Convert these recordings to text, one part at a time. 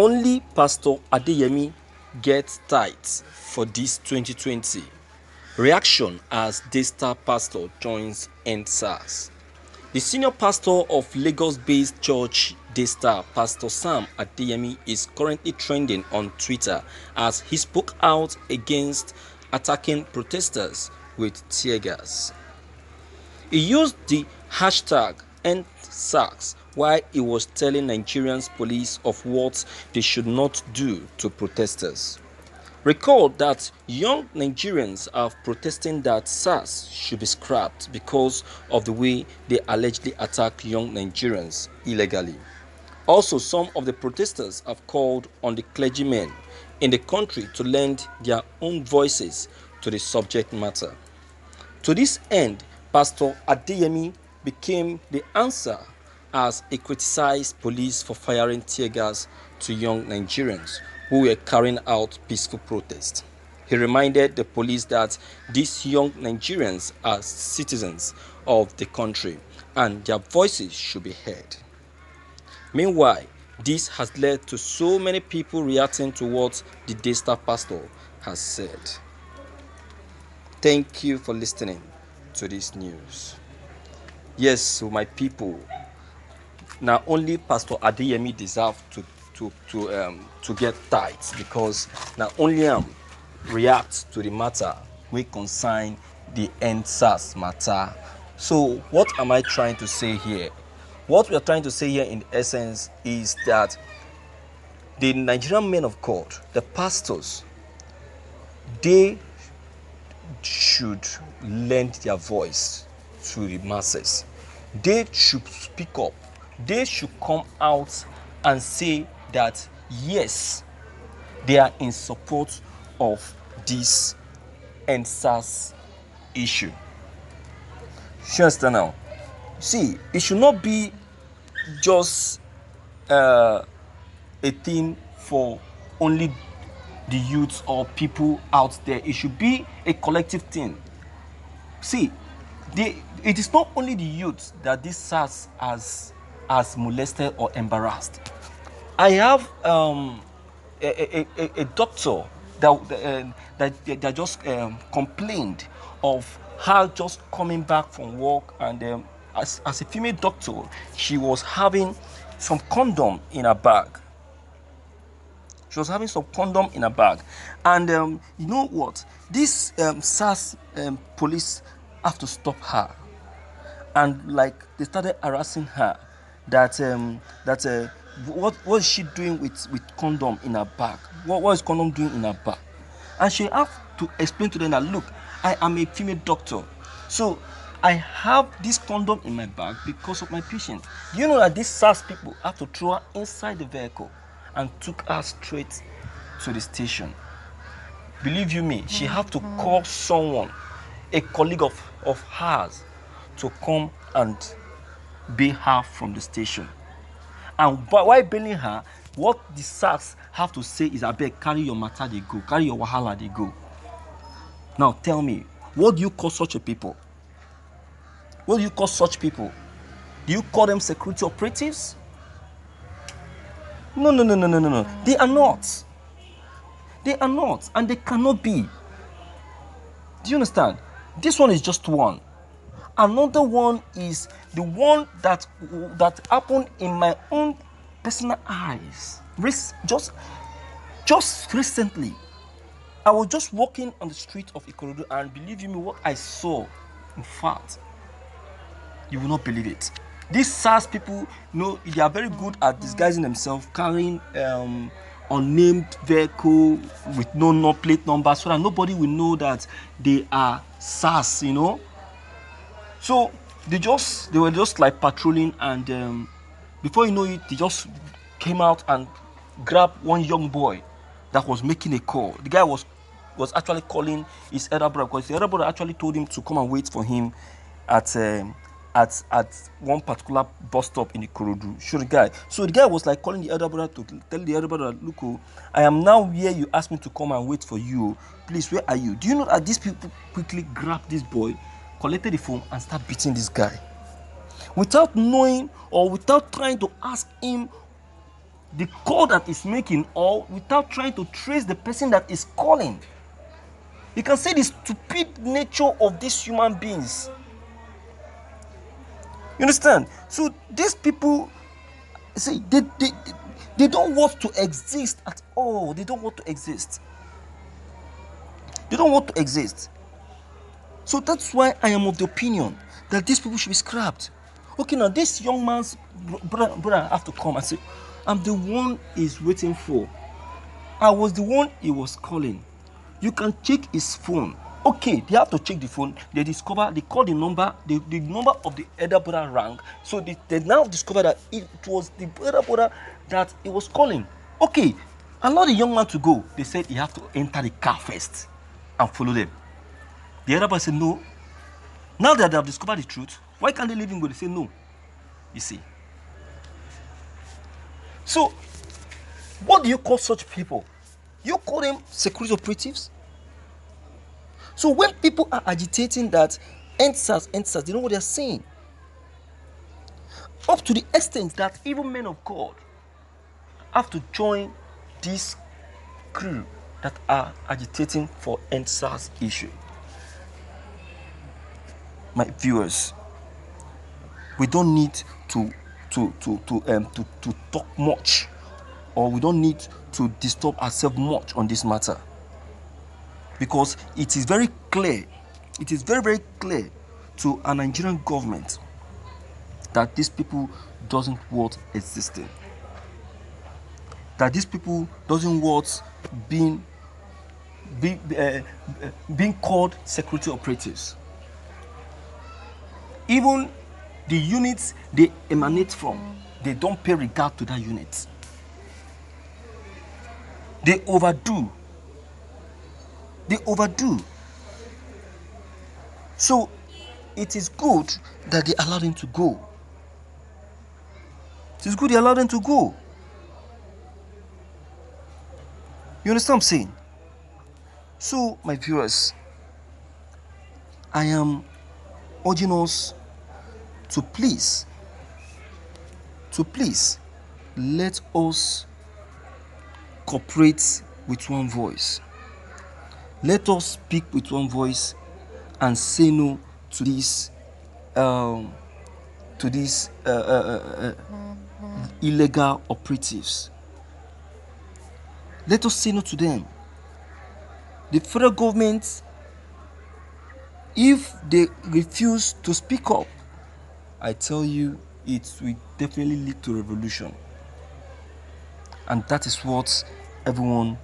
Only Pastor Adeyemi gets tithes for this 2020. Reaction as Daystar pastor joins End Sars. The senior pastor of Lagos-based church Daystar, Pastor Sam Adeyemi, is currently trending on Twitter as he spoke out against attacking protesters with tear gas. He used the hashtag #EndSARS while he was telling Nigerian police of what they should not do to protesters. Recall that young Nigerians are protesting that SARS should be scrapped because of the way they allegedly attack young Nigerians illegally. Also, some of the protesters have called on the clergymen in the country to lend their own voices to the subject matter. To this end, Pastor Adeyemi became the answer as he criticized police for firing tear gas to young Nigerians who were carrying out peaceful protests. He reminded the police that these young Nigerians are citizens of the country and their voices should be heard. Meanwhile, this has led to so many people reacting to what the Daystar pastor has said. Thank you for listening to this news. Yes, so my people, now only Pastor Adeyemi deserve to get tithes because now only react to the matter we concern the EndSARS matter. So what am I trying to say here? What we are trying to say here in essence is that the Nigerian men of God, the pastors, they should lend their voice to the masses. They should speak up. They should come out and say that yes, they are in support of this EndSARS issue. You understand now? See, it should not be just a thing for only the youths or people out there. It should be a collective thing. See, it is not only the youth that this SARS has molested or embarrassed. I have a doctor that just complained of her just coming back from work, and as a female doctor, she was having some condom in her bag. And you know what? This SARS police have to stop her, and like they started harassing her that what is she doing with condom in her bag? What is condom doing in her bag? And she have to explain to them that, look, I am a female doctor, so I have this condom in my bag because of my patient. You know that these SARS people have to throw her inside the vehicle and took her straight to the station. Believe you me, she have to call someone, a colleague of hers, to come and bail her from the station. And while bailing her, what the SARS have to say is, abeg, carry your matter, they go. Carry your wahala, they go. Now tell me, what do you call such a people? What do you call such people? Do you call them security operatives? No. They are not. They are not, and they cannot be. Do you understand? This one is just one. Another one is the one that happened in my own personal eyes. Just recently, I was just walking on the street of Ikorodu, and believe you me, what I saw, in fact, you will not believe it. These SARS people, they are very good at disguising themselves, carrying unnamed vehicle with no plate number, so that nobody will know that they are SARS, So they were just like patrolling, and before you know it, they just came out and grabbed one young boy that was making a call. The guy was actually calling his elder brother, because the elder brother actually told him to come and wait for him at one particular bus stop in Ikorodu. Show the guy. So the guy was like calling the elder brother to tell the elder brother, look, I am now where you asked me to come and wait for you. Please, where are you? Do you know that these people quickly grabbed this boy, collected the phone, and start beating this guy without knowing or without trying to ask him the call that is making, or without trying to trace the person that is calling. You can see the stupid nature of these human beings. You understand? So these people, see, they don't want to exist at all. They don't want to exist. They don't want to exist. So that's why I am of the opinion that these people should be scrapped. Okay, now this young man's brother have to come and say, I'm the one he's waiting for. I was the one he was calling. You can check his phone. Okay, they have to check the phone. They call the number, the number of the elder brother rang. So they now discover that it was the brother that he was calling. Okay, allow the young man to go. They said he have to enter the car first and follow them. The elder brother said no. Now that they have discovered the truth, why can't they leave him go? They say no. You see. So, what do you call such people? You call them security operatives? So when people are agitating that end SARS, they know what they are saying. Up to the extent that even men of God have to join this crew that are agitating for end SARS issue. My viewers, we don't need to talk much, or we don't need to disturb ourselves much on this matter, because it is very clear, it is very, very clear to a Nigerian government that these people doesn't want existing, that these people doesn't want being called security operatives. Even the units they emanate from, they don't pay regard to that unit. They overdo. They overdo. So it is good that they allow them to go. It is good they allow them to go. You understand what I'm saying? So, my viewers, I am urging us to please let us cooperate with one voice. Let us speak with one voice and say no to these illegal operatives. Let us say no to them. The federal government, if they refuse to speak up, I tell you, it will definitely lead to revolution. And that is what everyone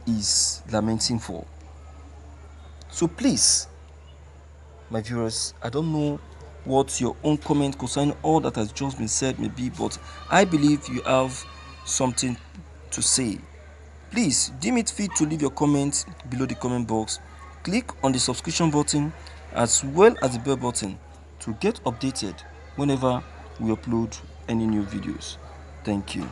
is lamenting for. So please, my viewers, I don't know what your own comment concerning all that has just been said may be, but I believe you have something to say. Please deem it fit to leave your comments below the comment box. Click on the subscription button as well as the bell button to get updated whenever we upload any new videos. Thank you.